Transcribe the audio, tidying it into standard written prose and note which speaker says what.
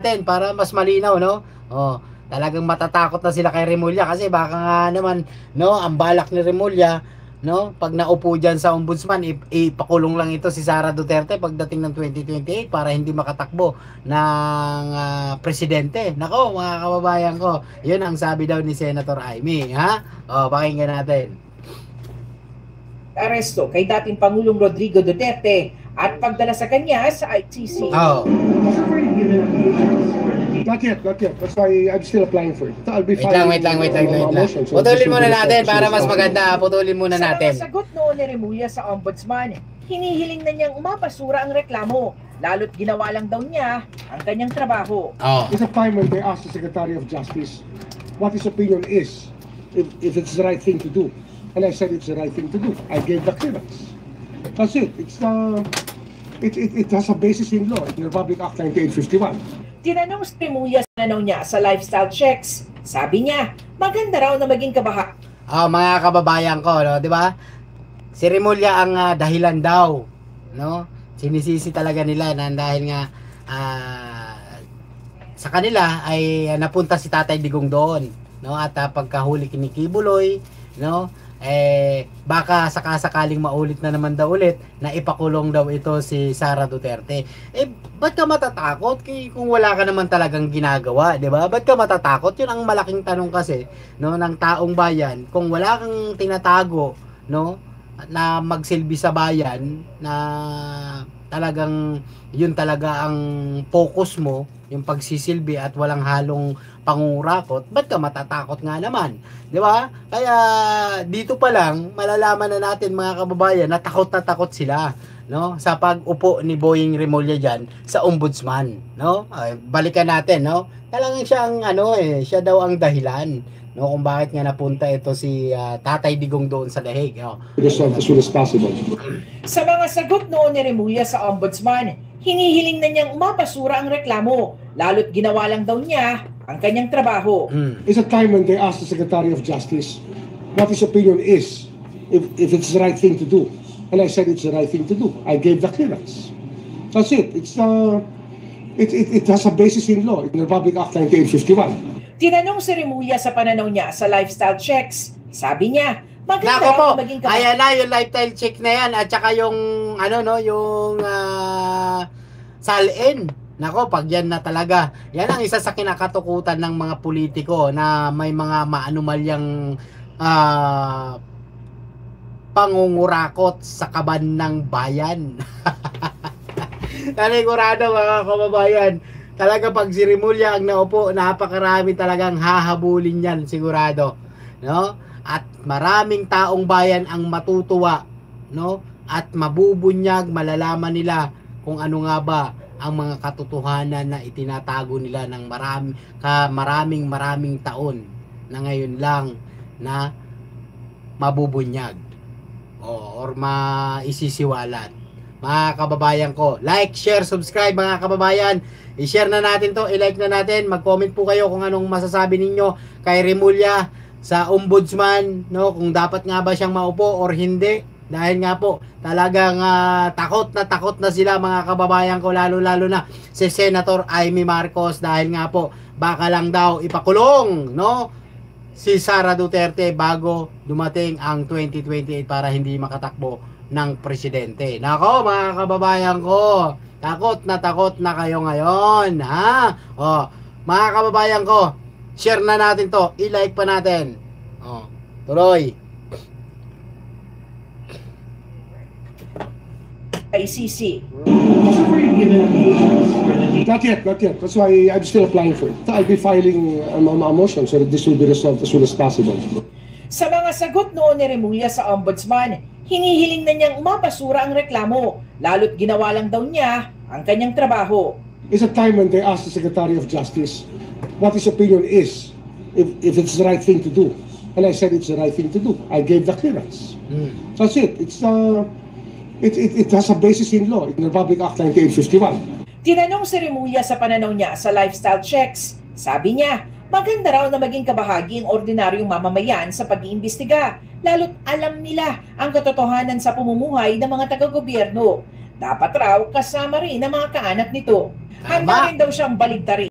Speaker 1: natin para mas malinaw, no? Oh, talagang matatakot na sila kay Remulla kasi baka nga naman, no, ang balak ni Remulla, no, pag naupo diyan sa ombudsman, ipakulong lang ito si Sara Duterte pagdating ng 2028 para hindi makatakbo ng presidente. Nako, mga kababayan ko, 'yun ang sabi daw ni Senator Amy, ha? Oh, pakinggan natin.
Speaker 2: Aresto kay dating Pangulong Rodrigo Duterte at pagdala sa kanya sa ICC.
Speaker 1: Oh.
Speaker 3: Not yet. That's why I'm still applying for it. I'll be
Speaker 1: Wait lang. Putulin muna natin para mas maganda. Putulin muna natin.
Speaker 2: Sa mga sagot noon ni Remulla sa ombudsman, hinihiling na niyang umapasura ang reklamo, lalo't ginawa lang daw niya ang kanyang trabaho.
Speaker 1: Oh.
Speaker 3: It's a time when they asked the Secretary of Justice what his opinion is, if it's the right thing to do. And I said it's the right thing to do. I gave the clearance. That's it. It has a basis in law, in the Republic Act 1951.
Speaker 2: Tinanong si Remulla sa tanong niya sa lifestyle checks. Sabi niya, maganda raw na maging kabaha.
Speaker 1: Mga kababayan ko, no, 'di ba? Si Remulla ang dahilan daw, no? Sinisisi talaga nila na dahil nga sa kanila ay napunta si Tatay Digong doon, no? At pagkahuli ni Kibuloy, no? Baka sakasakaling maulit na naman daw ulit na ipakulong daw ito si Sara Duterte. Ba't ka matatakot kung wala ka naman talagang ginagawa, 'di ba? Ba't ka matatakot? 'Yun ang malaking tanong kasi, no, ng taong bayan. Kung wala kang tinatago, no, na magsilbi sa bayan, na talagang 'yun talaga ang focus mo, yung pagsisilbi at walang halong pangurakot, ba't ka matatakot nga naman? Di ba? Kaya dito pa lang, malalaman na natin mga kababayan na takot sila, no? Sa pag-upo ni Boying Remulla dyan sa ombudsman, no? Balikan natin, no? Talagang siya ang siya daw ang dahilan, no, kung bakit nga napunta ito si Tatay Digong doon sa Dahig, no?
Speaker 3: As soon as possible.
Speaker 2: Sa mga sagot noon ni Remulla sa ombudsman, hinihiling na niyang umapasura ang reklamo, lalo't ginawa lang daw niya ang kanyang trabaho.
Speaker 3: It's a time when they asked the Secretary of Justice what his opinion is, if it's the right thing to do. And I said it's the right thing to do. I gave the clearance. That's it. It has a basis in law, in the Republic Act 1951.
Speaker 2: Tinanong si Remulla sa pananaw niya sa lifestyle checks. Sabi niya, maganda
Speaker 1: Nako po,
Speaker 2: raw maging kabaha.
Speaker 1: ayan na yung lifestyle check na yan at saka yung yung salin. Nako, pag yan na talaga, yan ang isa sa kinakatukutan ng mga politiko na may mga maanumalyang pangungurakot sa kaban ng bayan. Tanigurado mga kababayan, talaga pag si Remulla ang naupo, napakarami talagang hahabulin yan, sigurado, no? At maraming taong bayan ang matutuwa, no? At mabubunyag, malalaman nila kung ano nga ba ang mga katotohanan na itinatago nila ng maraming taon na ngayon lang na mabubunyag or maisisiwalat. Mga kababayan ko, like, share, subscribe mga kababayan. I-share na natin to, i-like na natin, mag-comment po kayo kung anong masasabi ninyo kay Remulla sa ombudsman, no, kung dapat nga ba siyang maupo or hindi. Dahil nga po, talagang takot na sila mga kababayan ko, lalo na si Senator Amy Marcos, dahil nga po, baka lang daw ipakulong, no, si Sara Duterte bago dumating ang 2028 para hindi makatakbo ng presidente. Nako mga kababayan ko, takot na kayo ngayon, ha? Mga kababayan ko, share na natin to, i-like pa natin. Tuloy.
Speaker 2: ICC.
Speaker 3: Not yet. That's why I'm still applying for it. I'll be filing a motion so that this will be resolved as soon as possible.
Speaker 2: Sa mga sagot noon ni Remulla sa ombudsman, hinihiling na niyang umapasura ang reklamo, lalo't ginawa lang daw niya ang kanyang trabaho.
Speaker 3: It's a time when they asked the Secretary of Justice what his opinion is, if it's the right thing to do. And I said it's the right thing to do. I gave the clearance. That's it. It has a basis in law, in the Republic Act 1951.
Speaker 2: Tinanong si Remulla sa pananaw niya sa lifestyle checks. Sabi niya, maganda raw na maging kabahagi ang ordinaryong mamamayan sa pag-iimbestiga, lalo't alam nila ang katotohanan sa pamumuhay ng mga taga-gobyerno. Dapat raw kasama rin ang mga kaanak nito. Handa rin daw siyang baligtarin